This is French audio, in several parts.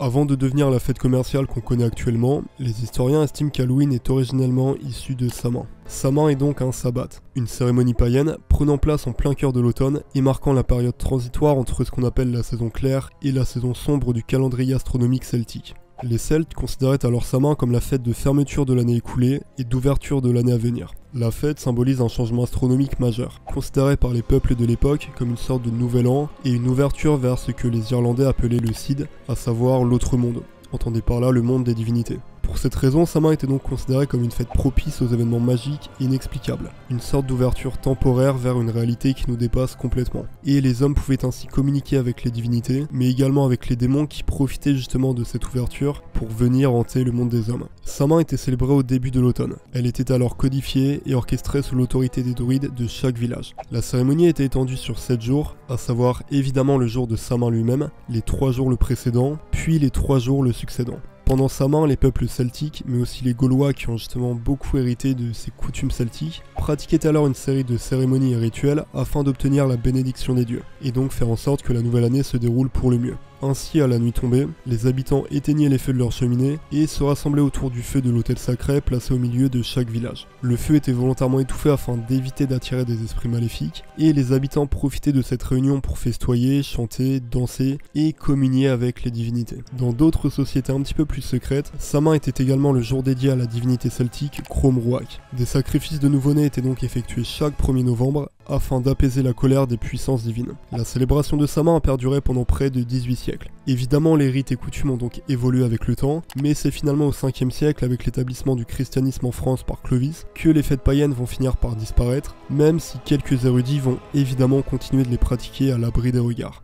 Avant de devenir la fête commerciale qu'on connaît actuellement, les historiens estiment qu'Halloween est originellement issu de Samhain. Samhain est donc un sabbat, une cérémonie païenne prenant place en plein cœur de l'automne et marquant la période transitoire entre ce qu'on appelle la saison claire et la saison sombre du calendrier astronomique celtique. Les Celtes considéraient alors Samhain comme la fête de fermeture de l'année écoulée et d'ouverture de l'année à venir. La fête symbolise un changement astronomique majeur, considéré par les peuples de l'époque comme une sorte de nouvel an et une ouverture vers ce que les Irlandais appelaient le Cid, à savoir l'autre monde. Entendez par là le monde des divinités. Pour cette raison, Samhain était donc considéré comme une fête propice aux événements magiques et inexplicables, une sorte d'ouverture temporaire vers une réalité qui nous dépasse complètement. Et les hommes pouvaient ainsi communiquer avec les divinités, mais également avec les démons qui profitaient justement de cette ouverture pour venir hanter le monde des hommes. Samhain était célébrée au début de l'automne. Elle était alors codifiée et orchestrée sous l'autorité des druides de chaque village. La cérémonie était étendue sur 7 jours, à savoir évidemment le jour de Samhain lui-même, les 3 jours le précédent, puis les 3 jours le succédant. Pendant Samhain, les peuples celtiques, mais aussi les Gaulois qui ont justement beaucoup hérité de ces coutumes celtiques, pratiquaient alors une série de cérémonies et rituels afin d'obtenir la bénédiction des dieux, et donc faire en sorte que la nouvelle année se déroule pour le mieux. Ainsi, à la nuit tombée, les habitants éteignaient les feux de leur cheminée et se rassemblaient autour du feu de l'autel sacré placé au milieu de chaque village. Le feu était volontairement étouffé afin d'éviter d'attirer des esprits maléfiques, et les habitants profitaient de cette réunion pour festoyer, chanter, danser et communier avec les divinités. Dans d'autres sociétés un petit peu plus secrètes, Samhain était également le jour dédié à la divinité celtique Crom Ruach. Des sacrifices de nouveau-nés étaient donc effectués chaque 1er novembre afin d'apaiser la colère des puissances divines. La célébration de Samhain a perduré pendant près de 18 siècles. Évidemment, les rites et coutumes ont donc évolué avec le temps, mais c'est finalement au 5e siècle, avec l'établissement du christianisme en France par Clovis, que les fêtes païennes vont finir par disparaître, même si quelques érudits vont évidemment continuer de les pratiquer à l'abri des regards.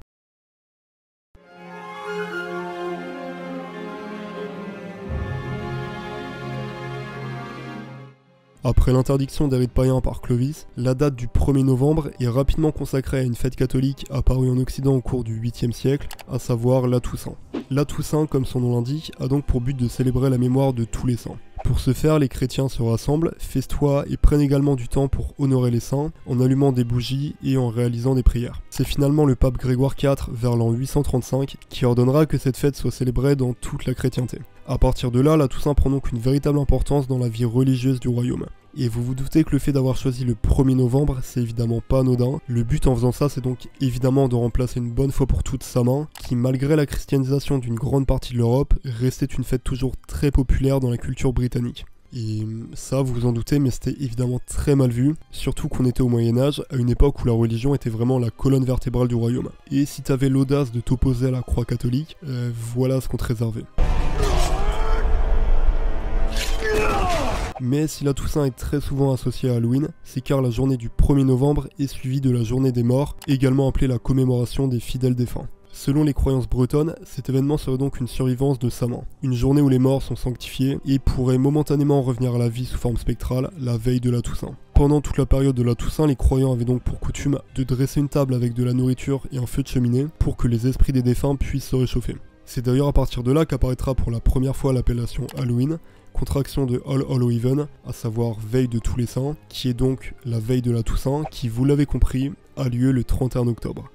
Après l'interdiction des rites païens par Clovis, la date du 1er novembre est rapidement consacrée à une fête catholique apparue en Occident au cours du 8e siècle, à savoir la Toussaint. La Toussaint, comme son nom l'indique, a donc pour but de célébrer la mémoire de tous les saints. Pour ce faire, les chrétiens se rassemblent, festoient et prennent également du temps pour honorer les saints, en allumant des bougies et en réalisant des prières. C'est finalement le pape Grégoire IV, vers l'an 835, qui ordonnera que cette fête soit célébrée dans toute la chrétienté. A partir de là, la Toussaint prend donc une véritable importance dans la vie religieuse du royaume. Et vous vous doutez que le fait d'avoir choisi le 1er novembre, c'est évidemment pas anodin. Le but en faisant ça, c'est donc évidemment de remplacer une bonne fois pour toutes Samhain, qui malgré la christianisation d'une grande partie de l'Europe, restait une fête toujours très populaire dans la culture britannique. Et ça, vous vous en doutez, mais c'était évidemment très mal vu, surtout qu'on était au Moyen-Âge, à une époque où la religion était vraiment la colonne vertébrale du royaume. Et si t'avais l'audace de t'opposer à la croix catholique, voilà ce qu'on te réservait. Mais si la Toussaint est très souvent associée à Halloween, c'est car la journée du 1er novembre est suivie de la journée des morts, également appelée la commémoration des fidèles défunts. Selon les croyances bretonnes, cet événement serait donc une survivance de Samhain, une journée où les morts sont sanctifiés et pourraient momentanément revenir à la vie sous forme spectrale la veille de la Toussaint. Pendant toute la période de la Toussaint, les croyants avaient donc pour coutume de dresser une table avec de la nourriture et un feu de cheminée pour que les esprits des défunts puissent se réchauffer. C'est d'ailleurs à partir de là qu'apparaîtra pour la première fois l'appellation Halloween, contraction de All Hallow Even, à savoir veille de tous les saints, qui est donc la veille de la Toussaint, qui, vous l'avez compris, a lieu le 31 octobre.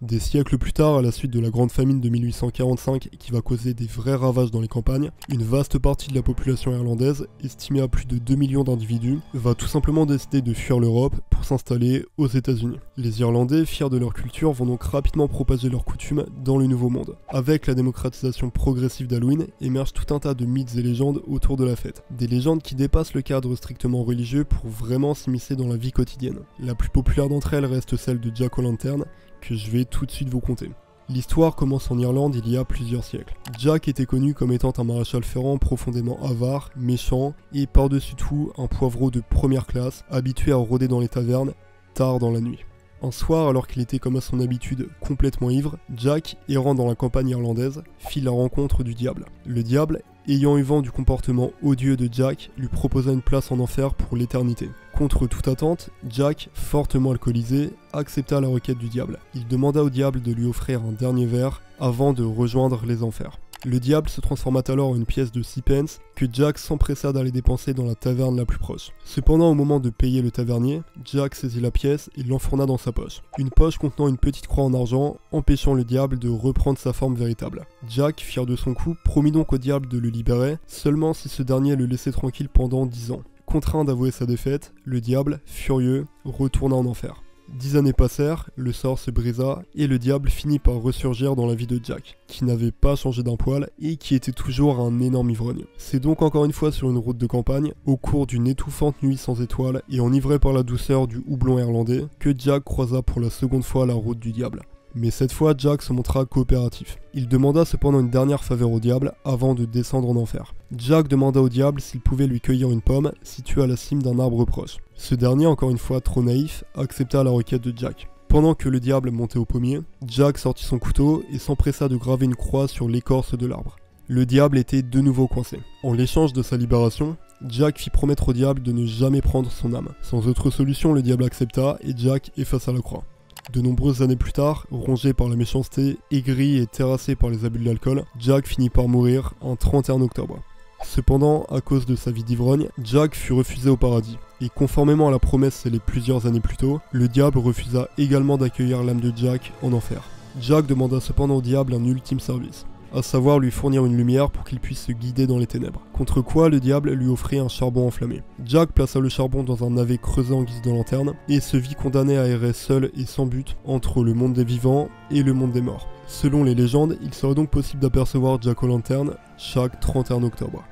Des siècles plus tard, à la suite de la grande famine de 1845 qui va causer des vrais ravages dans les campagnes, une vaste partie de la population irlandaise, estimée à plus de 2 millions d'individus, va tout simplement décider de fuir l'Europe pour s'installer aux États-Unis. Les Irlandais, fiers de leur culture, vont donc rapidement propager leurs coutumes dans le Nouveau Monde. Avec la démocratisation progressive d'Halloween, émergent tout un tas de mythes et légendes autour de la fête. Des légendes qui dépassent le cadre strictement religieux pour vraiment s'immiscer dans la vie quotidienne. La plus populaire d'entre elles reste celle de Jack O'Lantern, que je vais tout de suite vous conter. L'histoire commence en Irlande il y a plusieurs siècles. Jack était connu comme étant un maréchal ferrant profondément avare, méchant et par-dessus tout un poivreau de première classe, habitué à rôder dans les tavernes tard dans la nuit. Un soir, alors qu'il était comme à son habitude complètement ivre, Jack, errant dans la campagne irlandaise, fit la rencontre du diable. Le diable, ayant eu vent du comportement odieux de Jack, lui proposa une place en enfer pour l'éternité. Contre toute attente, Jack, fortement alcoolisé, accepta la requête du diable. Il demanda au diable de lui offrir un dernier verre avant de rejoindre les enfers. Le diable se transforma alors en une pièce de 6 pence que Jack s'empressa d'aller dépenser dans la taverne la plus proche. Cependant, au moment de payer le tavernier, Jack saisit la pièce et l'enfourna dans sa poche. Une poche contenant une petite croix en argent, empêchant le diable de reprendre sa forme véritable. Jack, fier de son coup, promit donc au diable de le libérer, seulement si ce dernier le laissait tranquille pendant 10 ans. Contraint d'avouer sa défaite, le diable, furieux, retourna en enfer. 10 années passèrent, le sort se brisa et le diable finit par ressurgir dans la vie de Jack, qui n'avait pas changé d'un poil et qui était toujours un énorme ivrogne. C'est donc encore une fois sur une route de campagne, au cours d'une étouffante nuit sans étoiles et enivré par la douceur du houblon irlandais, que Jack croisa pour la seconde fois la route du diable. Mais cette fois, Jack se montra coopératif. Il demanda cependant une dernière faveur au diable avant de descendre en enfer. Jack demanda au diable s'il pouvait lui cueillir une pomme située à la cime d'un arbre proche. Ce dernier, encore une fois trop naïf, accepta la requête de Jack. Pendant que le diable montait au pommier, Jack sortit son couteau et s'empressa de graver une croix sur l'écorce de l'arbre. Le diable était de nouveau coincé. En l'échange de sa libération, Jack fit promettre au diable de ne jamais prendre son âme. Sans autre solution, le diable accepta et Jack effaça la croix. De nombreuses années plus tard, rongé par la méchanceté, aigri et terrassé par les abus de l'alcool, Jack finit par mourir un 31 octobre. Cependant, à cause de sa vie d'ivrogne, Jack fut refusé au paradis, et conformément à la promesse scellée plusieurs années plus tôt, le diable refusa également d'accueillir l'âme de Jack en enfer. Jack demanda cependant au diable un ultime service, à savoir lui fournir une lumière pour qu'il puisse se guider dans les ténèbres. Contre quoi le diable lui offrit un charbon enflammé. Jack plaça le charbon dans un navet creusé en guise de lanterne et se vit condamné à errer seul et sans but entre le monde des vivants et le monde des morts. Selon les légendes, il serait donc possible d'apercevoir Jack O'Lantern chaque 31 octobre.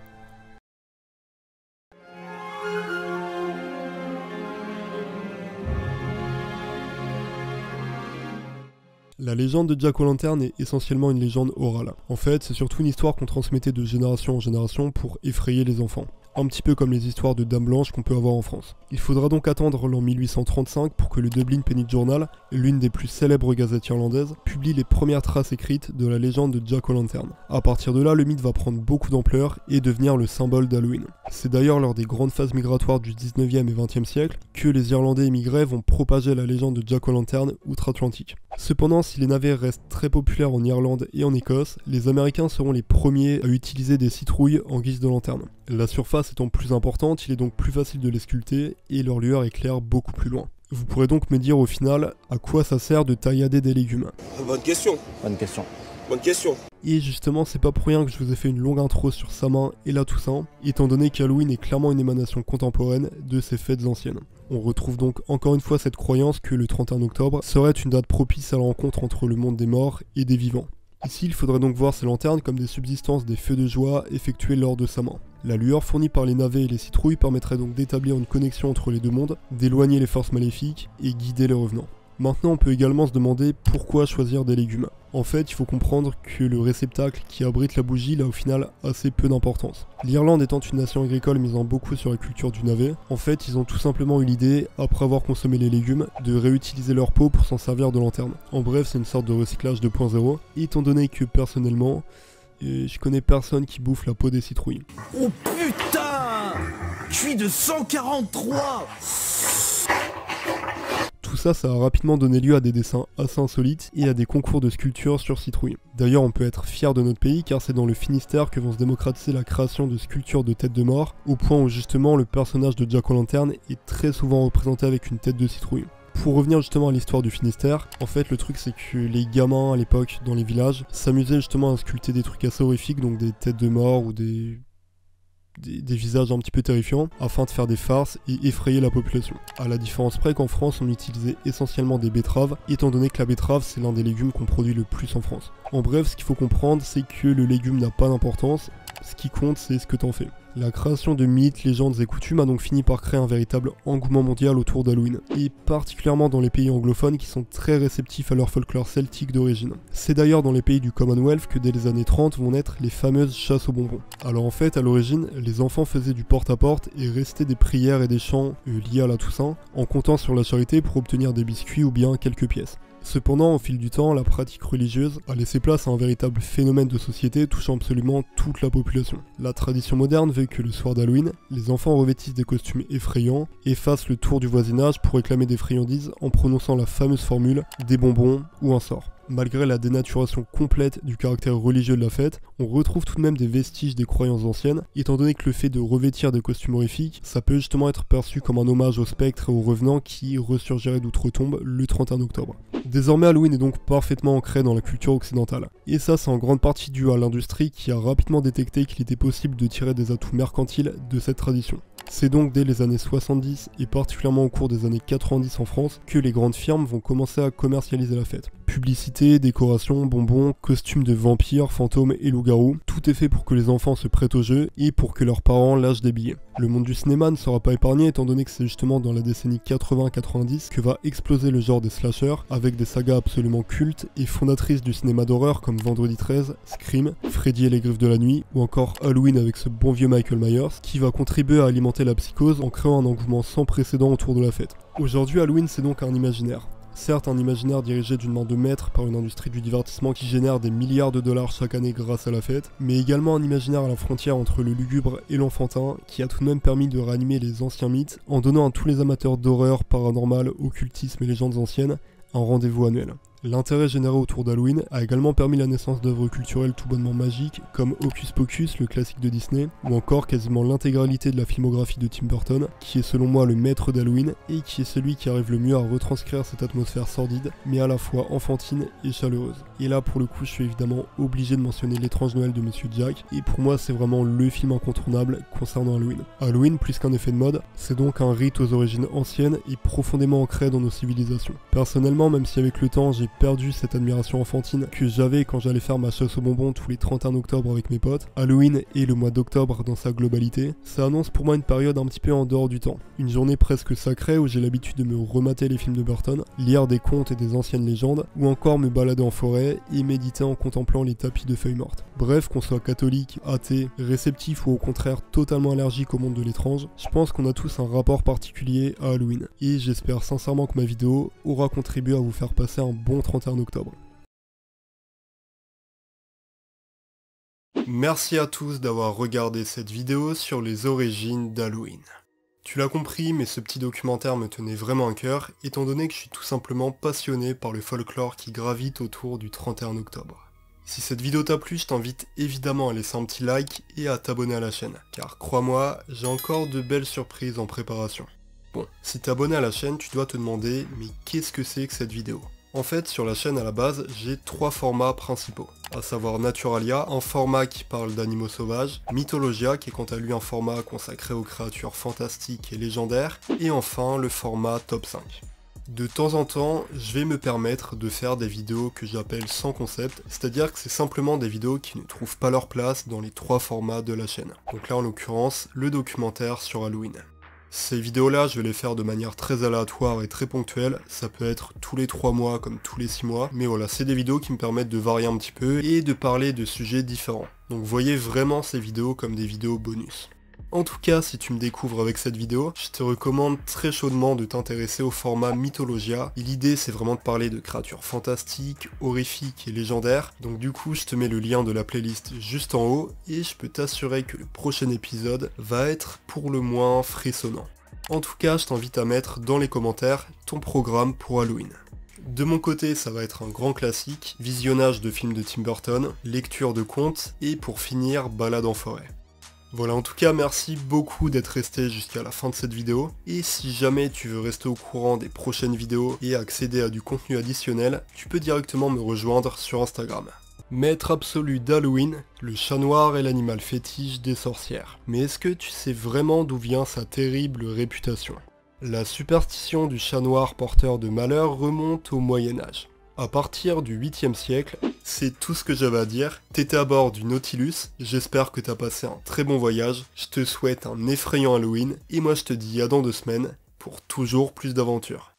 La légende de Jack O'Lantern est essentiellement une légende orale. En fait, c'est surtout une histoire qu'on transmettait de génération en génération pour effrayer les enfants. Un petit peu comme les histoires de Dame Blanche qu'on peut avoir en France. Il faudra donc attendre l'an 1835 pour que le Dublin Penny Journal, l'une des plus célèbres gazettes irlandaises, publie les premières traces écrites de la légende de Jack O'Lantern. A partir de là, le mythe va prendre beaucoup d'ampleur et devenir le symbole d'Halloween. C'est d'ailleurs lors des grandes phases migratoires du 19e et 20e siècle que les Irlandais immigrés vont propager la légende de Jack O'Lantern outre-Atlantique. Cependant, si les navires restent très populaires en Irlande et en Écosse, les Américains seront les premiers à utiliser des citrouilles en guise de lanterne. La surface étant plus importante, il est donc plus facile de les sculpter et leur lueur éclaire beaucoup plus loin. Vous pourrez donc me dire au final à quoi ça sert de taillader des légumes. Bonne question. Bonne question. Bonne question. Et justement, c'est pas pour rien que je vous ai fait une longue intro sur Samhain et la Toussaint, étant donné qu'Halloween est clairement une émanation contemporaine de ces fêtes anciennes. On retrouve donc encore une fois cette croyance que le 31 octobre serait une date propice à la rencontre entre le monde des morts et des vivants. Ici, il faudrait donc voir ces lanternes comme des subsistances des feux de joie effectués lors de Samhain. La lueur fournie par les navets et les citrouilles permettrait donc d'établir une connexion entre les deux mondes, d'éloigner les forces maléfiques et guider les revenants. Maintenant, on peut également se demander pourquoi choisir des légumes. En fait, il faut comprendre que le réceptacle qui abrite la bougie a au final assez peu d'importance. L'Irlande étant une nation agricole misant beaucoup sur la culture du navet, en fait, ils ont tout simplement eu l'idée, après avoir consommé les légumes, de réutiliser leur peau pour s'en servir de lanterne. En bref, c'est une sorte de recyclage 2.0, étant donné que personnellement, je connais personne qui bouffe la peau des citrouilles. Oh putain! Je suis de 143! Tout ça a rapidement donné lieu à des dessins assez insolites et à des concours de sculptures sur citrouille. D'ailleurs, on peut être fier de notre pays car c'est dans le Finistère que vont se démocratiser la création de sculptures de têtes de mort, au point où justement le personnage de Jack O'Lantern est très souvent représenté avec une tête de citrouille. Pour revenir justement à l'histoire du Finistère, en fait le truc c'est que les gamins à l'époque dans les villages s'amusaient justement à sculpter des trucs assez horrifiques, donc des têtes de mort ou des visages un petit peu terrifiants, afin de faire des farces et effrayer la population. À la différence près qu'en France on utilisait essentiellement des betteraves, étant donné que la betterave c'est l'un des légumes qu'on produit le plus en France. En bref, ce qu'il faut comprendre c'est que le légume n'a pas d'importance, ce qui compte c'est ce que t'en fais. La création de mythes, légendes et coutumes a donc fini par créer un véritable engouement mondial autour d'Halloween, et particulièrement dans les pays anglophones qui sont très réceptifs à leur folklore celtique d'origine. C'est d'ailleurs dans les pays du Commonwealth que dès les années 30 vont naître les fameuses chasses aux bonbons. Alors en fait, à l'origine, les enfants faisaient du porte-à-porte et restaient des prières et des chants liés à la Toussaint, en comptant sur la charité pour obtenir des biscuits ou bien quelques pièces. Cependant, au fil du temps, la pratique religieuse a laissé place à un véritable phénomène de société touchant absolument toute la population. La tradition moderne veut que le soir d'Halloween, les enfants revêtissent des costumes effrayants et fassent le tour du voisinage pour réclamer des friandises en prononçant la fameuse formule « des bonbons » ou un sort. malgré la dénaturation complète du caractère religieux de la fête, on retrouve tout de même des vestiges des croyances anciennes, étant donné que le fait de revêtir des costumes horrifiques, ça peut justement être perçu comme un hommage aux spectres et aux revenants qui ressurgiraient d'outre-tombe le 31 octobre. Désormais, Halloween est donc parfaitement ancré dans la culture occidentale. Et ça, c'est en grande partie dû à l'industrie qui a rapidement détecté qu'il était possible de tirer des atouts mercantiles de cette tradition. C'est donc dès les années 70 et particulièrement au cours des années 90 en France que les grandes firmes vont commencer à commercialiser la fête. Publicité, décoration, bonbons, costumes de vampires, fantômes et loups-garous, tout est fait pour que les enfants se prêtent au jeu et pour que leurs parents lâchent des billets. Le monde du cinéma ne sera pas épargné étant donné que c'est justement dans la décennie 80-90 que va exploser le genre des slashers avec des sagas absolument cultes et fondatrices du cinéma d'horreur comme Vendredi 13, Scream, Freddy et les Griffes de la Nuit ou encore Halloween avec ce bon vieux Michael Myers qui va contribuer à alimenter la psychose en créant un engouement sans précédent autour de la fête. Aujourd'hui, Halloween c'est donc un imaginaire. Certes, un imaginaire dirigé d'une main de maître par une industrie du divertissement qui génère des milliards de dollars chaque année grâce à la fête, mais également un imaginaire à la frontière entre le lugubre et l'enfantin qui a tout de même permis de ranimer les anciens mythes en donnant à tous les amateurs d'horreur, paranormal, occultisme et légendes anciennes un rendez-vous annuel. L'intérêt généré autour d'Halloween a également permis la naissance d'œuvres culturelles tout bonnement magiques comme Hocus Pocus, le classique de Disney, ou encore quasiment l'intégralité de la filmographie de Tim Burton, qui est selon moi le maître d'Halloween et qui est celui qui arrive le mieux à retranscrire cette atmosphère sordide, mais à la fois enfantine et chaleureuse. Et là pour le coup je suis évidemment obligé de mentionner L'étrange Noël de Monsieur Jack, et pour moi c'est vraiment le film incontournable concernant Halloween. Halloween, plus qu'un effet de mode, c'est donc un rite aux origines anciennes et profondément ancré dans nos civilisations. Personnellement, même si avec le temps j'ai perdu cette admiration enfantine que j'avais quand j'allais faire ma chasse aux bonbons tous les 31 octobre avec mes potes, Halloween et le mois d'octobre dans sa globalité, ça annonce pour moi une période un petit peu en dehors du temps. Une journée presque sacrée où j'ai l'habitude de me remater les films de Burton, lire des contes et des anciennes légendes, ou encore me balader en forêt et méditer en contemplant les tapis de feuilles mortes. Bref, qu'on soit catholique, athée, réceptif ou au contraire totalement allergique au monde de l'étrange, je pense qu'on a tous un rapport particulier à Halloween. Et j'espère sincèrement que ma vidéo aura contribué à vous faire passer un bon 31 octobre. Merci à tous d'avoir regardé cette vidéo sur les origines d'Halloween. Tu l'as compris, mais ce petit documentaire me tenait vraiment à cœur, étant donné que je suis tout simplement passionné par le folklore qui gravite autour du 31 octobre. Si cette vidéo t'a plu, je t'invite évidemment à laisser un petit like et à t'abonner à la chaîne, car crois-moi, j'ai encore de belles surprises en préparation. Bon, si t'es abonné à la chaîne, tu dois te demander, mais qu'est-ce que c'est que cette vidéo ? En fait, sur la chaîne à la base, j'ai 3 formats principaux, à savoir Naturalia, un format qui parle d'animaux sauvages, Mythologia, qui est quant à lui un format consacré aux créatures fantastiques et légendaires, et enfin le format Top 5. De temps en temps, je vais me permettre de faire des vidéos que j'appelle sans concept, c'est-à-dire que c'est simplement des vidéos qui ne trouvent pas leur place dans les 3 formats de la chaîne. Donc là en l'occurrence, le documentaire sur Halloween. Ces vidéos-là, je vais les faire de manière très aléatoire et très ponctuelle, ça peut être tous les 3 mois comme tous les 6 mois, mais voilà, c'est des vidéos qui me permettent de varier un petit peu et de parler de sujets différents. Donc voyez vraiment ces vidéos comme des vidéos bonus. En tout cas, si tu me découvres avec cette vidéo, je te recommande très chaudement de t'intéresser au format Mythologia. Et l'idée, c'est vraiment de parler de créatures fantastiques, horrifiques et légendaires. Donc du coup, je te mets le lien de la playlist juste en haut, et je peux t'assurer que le prochain épisode va être pour le moins frissonnant. En tout cas, je t'invite à mettre dans les commentaires ton programme pour Halloween. De mon côté, ça va être un grand classique, visionnage de films de Tim Burton, lecture de contes, et pour finir, balade en forêt. Voilà, en tout cas, merci beaucoup d'être resté jusqu'à la fin de cette vidéo, et si jamais tu veux rester au courant des prochaines vidéos et accéder à du contenu additionnel, tu peux directement me rejoindre sur Instagram. Maître absolu d'Halloween, le chat noir est l'animal fétiche des sorcières. Mais est-ce que tu sais vraiment d'où vient sa terrible réputation ? La superstition du chat noir porteur de malheur remonte au Moyen-Âge. À partir du 8e siècle, c'est tout ce que j'avais à dire. T'étais à bord du Nautilus, j'espère que t'as passé un très bon voyage, je te souhaite un effrayant Halloween, et moi je te dis à dans 2 semaines pour toujours plus d'aventures.